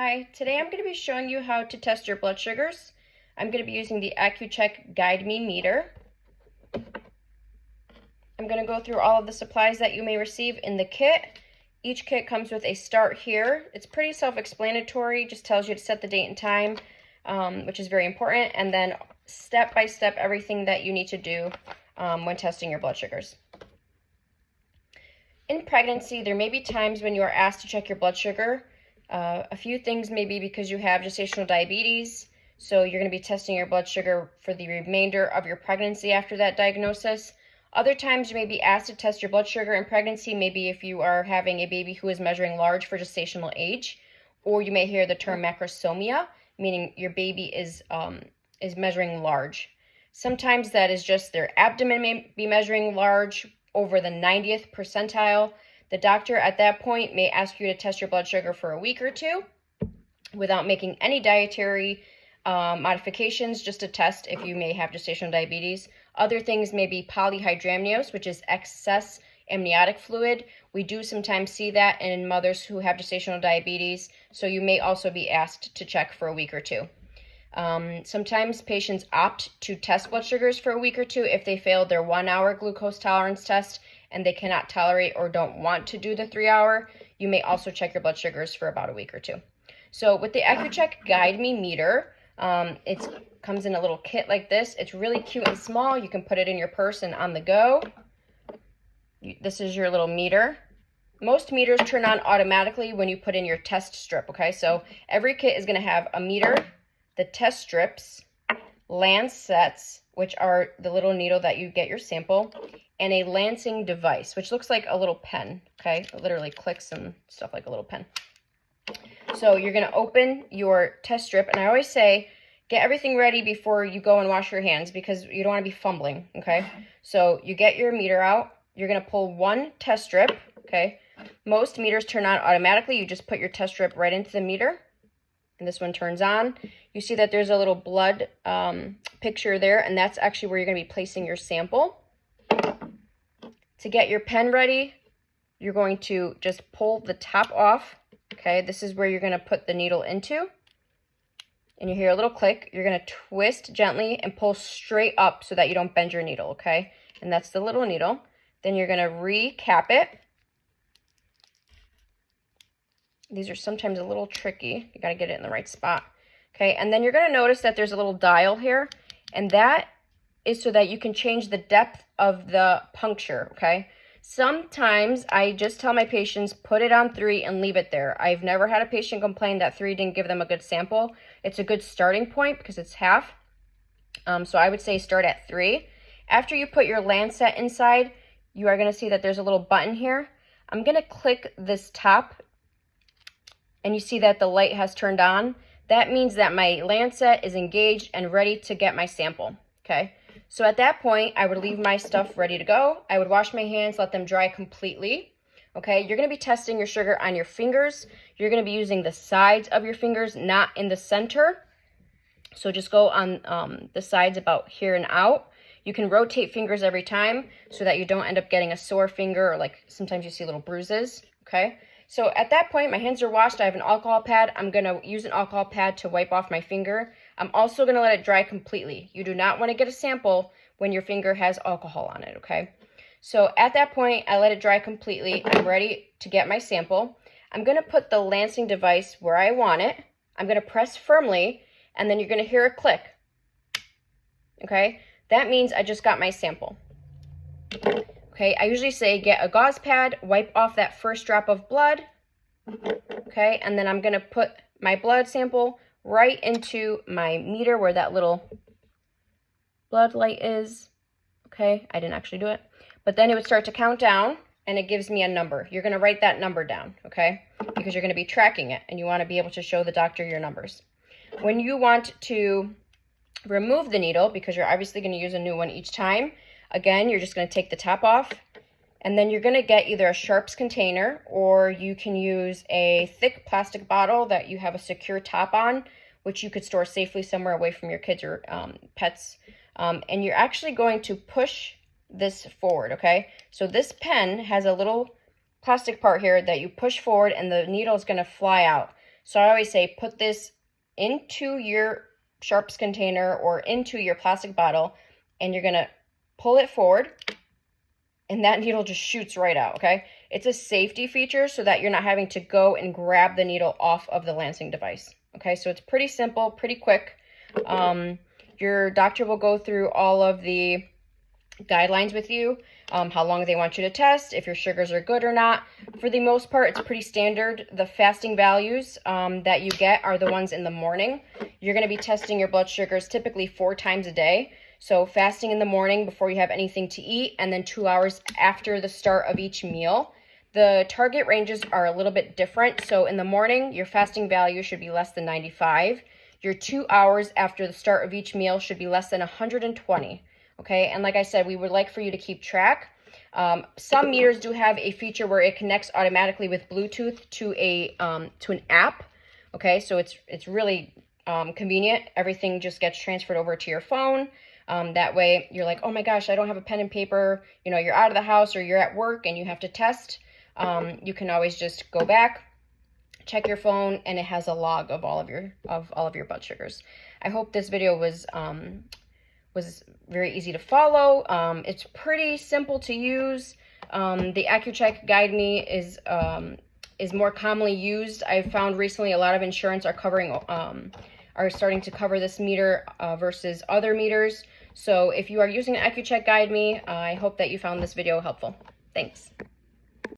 Hi, today I'm going to be showing you how to test your blood sugars. I'm going to be using the AccuCheck Guide Me meter. I'm going to go through all of the supplies that you may receive in the kit. Each kit comes with a start here. It's pretty self-explanatory, just tells you to set the date and time, which is very important, and then step by step everything that you need to do when testing your blood sugars. In pregnancy, there may be times when you are asked to check your blood sugar. A few things may be because you have gestational diabetes, so you're going to be testing your blood sugar for the remainder of your pregnancy after that diagnosis. Other times you may be asked to test your blood sugar in pregnancy, maybe if you are having a baby who is measuring large for gestational age, or you may hear the term macrosomia, meaning your baby is measuring large. Sometimes that is just their abdomen may be measuring large over the 90th percentile. The doctor at that point may ask you to test your blood sugar for a week or two without making any dietary modifications, just to test if you may have gestational diabetes. Other things may be polyhydramnios, which is excess amniotic fluid. We do sometimes see that in mothers who have gestational diabetes, so you may also be asked to check for a week or two. Sometimes patients opt to test blood sugars for a week or two if they failed their 1-hour glucose tolerance test and they cannot tolerate or don't want to do the 3-hour. You may also check your blood sugars for about a week or two. So with the AccuCheck Guide Me meter, it comes in a little kit like this. It's really cute and small. You can put it in your purse and on the go. This is your little meter. Most meters turn on automatically when you put in your test strip, okay? So every kit is going to have a meter, the test strips, lancets, which are the little needle that you get your sample, and a lancing device, which looks like a little pen, okay? It literally clicks and stuff like a little pen. So you're going to open your test strip, and I always say, get everything ready before you go and wash your hands because you don't want to be fumbling, okay? So you get your meter out. You're going to pull one test strip, okay? Most meters turn on automatically. You just put your test strip right into the meter, and this one turns on. You see that there's a little blood picture there, and that's actually where you're going to be placing your sample. To get your pen ready, you're going to just pull the top off, okay? This is where you're going to put the needle into, and you hear a little click. You're going to twist gently and pull straight up so that you don't bend your needle, okay? And that's the little needle. Then you're going to recap it. These are sometimes a little tricky. You got to get it in the right spot. Okay, and then you're going to notice that there's a little dial here, and that is so that you can change the depth of the puncture, okay? Sometimes I just tell my patients, put it on 3 and leave it there. I've never had a patient complain that 3 didn't give them a good sample. It's a good starting point because it's half. So I would say start at 3. After you put your lancet inside, you are going to see that there's a little button here. I'm going to click this top, and you see that the light has turned on. That means that my lancet is engaged and ready to get my sample, okay? So at that point, I would leave my stuff ready to go. I would wash my hands, let them dry completely, okay? You're going to be testing your sugar on your fingers. You're going to be using the sides of your fingers, not in the center. So just go on the sides about here and out. You can rotate fingers every time so that you don't end up getting a sore finger, or like sometimes you see little bruises, okay? So at that point, my hands are washed. I have an alcohol pad. I'm going to use an alcohol pad to wipe off my finger. I'm also going to let it dry completely. You do not want to get a sample when your finger has alcohol on it, okay? So at that point, I let it dry completely. I'm ready to get my sample. I'm going to put the lancing device where I want it. I'm going to press firmly, and then you're going to hear a click, okay? That means I just got my sample. Okay, I usually say get a gauze pad, wipe off that first drop of blood, okay, and then I'm going to put my blood sample right into my meter where that little blood light is, okay. I didn't actually do it, but then it would start to count down, and it gives me a number. You're going to write that number down, okay, because you're going to be tracking it, and you want to be able to show the doctor your numbers. When you want to remove the needle, because you're obviously going to use a new one each time, again, you're just going to take the top off, and then you're going to get either a sharps container, or you can use a thick plastic bottle that you have a secure top on, which you could store safely somewhere away from your kids or pets. And you're actually going to push this forward, okay? So this pen has a little plastic part here that you push forward, and the needle is going to fly out. So I always say put this into your sharps container or into your plastic bottle, and you're gonna pull it forward, and that needle just shoots right out, okay? It's a safety feature so that you're not having to go and grab the needle off of the lancing device, okay? So it's pretty simple, pretty quick. Your doctor will go through all of the guidelines with you, how long they want you to test, if your sugars are good or not. For the most part, it's pretty standard. The fasting values that you get are the ones in the morning. You're going to be testing your blood sugars typically 4 times a day. So fasting in the morning before you have anything to eat, and then 2 hours after the start of each meal. The target ranges are a little bit different. So in the morning, your fasting value should be less than 95. Your 2 hours after the start of each meal should be less than 120. Okay, and like I said, we would like for you to keep track. Some meters do have a feature where it connects automatically with Bluetooth to an app. Okay, so it's really convenient. Everything just gets transferred over to your phone. That way, you're like, oh my gosh, I don't have a pen and paper. You know, you're out of the house or you're at work and you have to test. You can always just go back, check your phone, and it has a log of all of your blood sugars. I hope this video was very easy to follow. It's pretty simple to use. The AccuCheck Guide Me is more commonly used. I've found recently a lot of insurance are starting to cover this meter versus other meters. So if you are using AccuCheck Guide Me, I hope that you found this video helpful. Thanks.